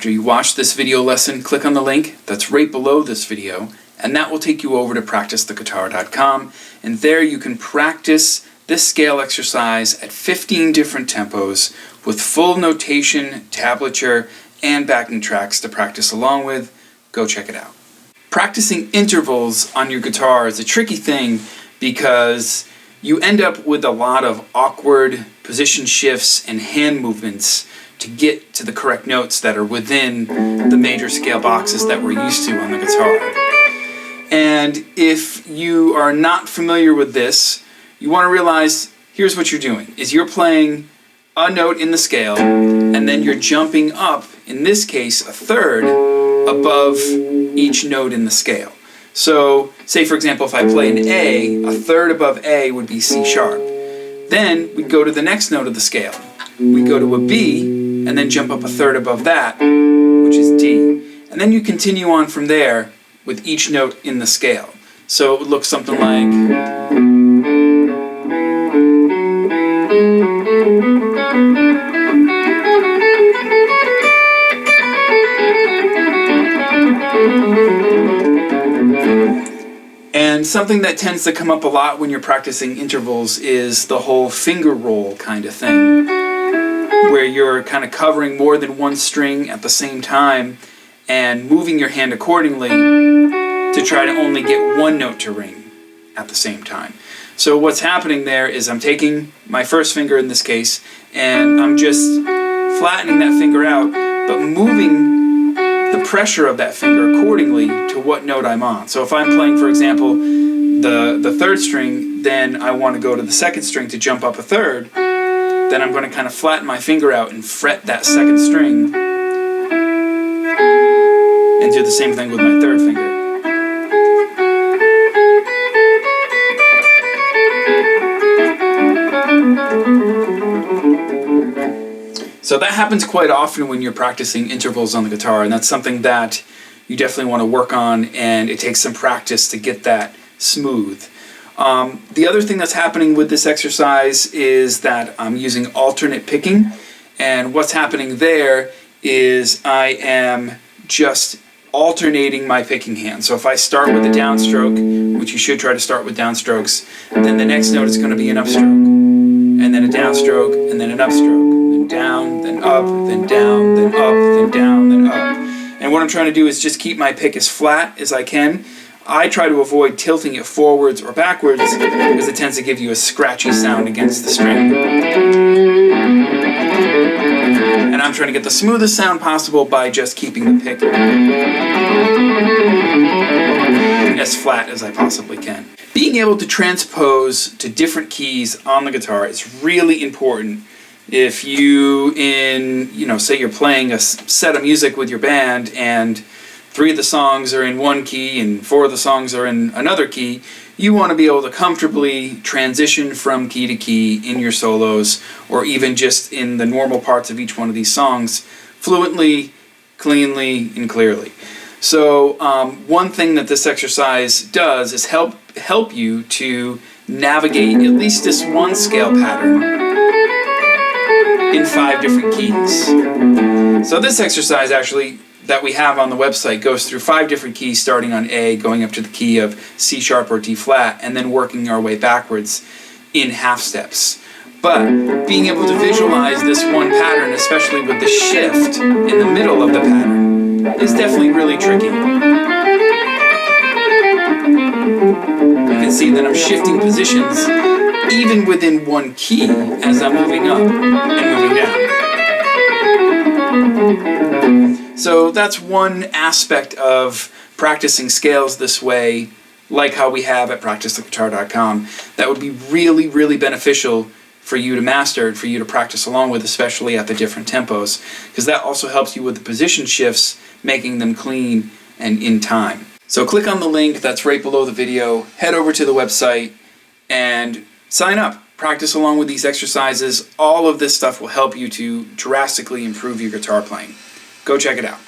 After you watch this video lesson, click on the link that's right below this video, and that will take you over to PracticeTheGuitar.com, and there you can practice this scale exercise at 15 different tempos with full notation, tablature, and backing tracks to practice along with. Go check it out. Practicing intervals on your guitar is a tricky thing because you end up with a lot of awkward position shifts and hand movements to get to the correct notes that are within the major scale boxes that we're used to on the guitar. And if you are not familiar with this, you want to realize here's what you're doing, is you're playing a note in the scale and then you're jumping up, in this case a third, above each note in the scale. So say for example if I play an A, a third above A would be C sharp. Then we'd go to the next note of the scale. We'd go to a B and then jump up a third above that, which is D. And then you continue on from there with each note in the scale. So it would look something like... And something that tends to come up a lot when you're practicing intervals is the whole finger roll kind of thing, where you're kind of covering more than one string at the same time and moving your hand accordingly to try to only get one note to ring at the same time. So what's happening there is I'm taking my first finger in this case and I'm just flattening that finger out, but moving the pressure of that finger accordingly to what note I'm on. So if I'm playing, for example, the third string, then I want to go to the second string to jump up a third, then I'm going to kind of flatten my finger out and fret that second string and do the same thing with my third finger. So that happens quite often when you're practicing intervals on the guitar, and that's something that you definitely want to work on, and it takes some practice to get that smooth. The other thing that's happening with this exercise is that I'm using alternate picking, and what's happening there is I am just alternating my picking hand. So if I start with a downstroke, which you should try to start with downstrokes, then the next note is going to be an upstroke, and then a downstroke, and then an upstroke. Down, then up, then down, then up, then down, then up. And what I'm trying to do is just keep my pick as flat as I can. I try to avoid tilting it forwards or backwards because it tends to give you a scratchy sound against the string. And I'm trying to get the smoothest sound possible by just keeping the pick as flat as I possibly can. Being able to transpose to different keys on the guitar is really important. If you, say you're playing a set of music with your band and 3 of the songs are in one key and 4 of the songs are in another key, you want to be able to comfortably transition from key to key in your solos, or even just in the normal parts of each one of these songs, fluently, cleanly, and clearly. So one thing that this exercise does is help you to navigate at least this one scale pattern in 5 different keys. So this exercise actually that we have on the website goes through 5 different keys, starting on A, going up to the key of C sharp or D flat, and then working our way backwards in half steps. But being able to visualize this one pattern, especially with the shift in the middle of the pattern, is definitely really tricky. You can see that I'm shifting positions even within one key as I'm moving up and moving down. So that's one aspect of practicing scales this way, like how we have at PracticeTheGuitar.com, that would be really, really beneficial for you to master, for you to practice along with, especially at the different tempos, because that also helps you with the position shifts, making them clean and in time. So click on the link that's right below the video, head over to the website, and sign up. Practice along with these exercises. All of this stuff will help you to drastically improve your guitar playing. Go check it out.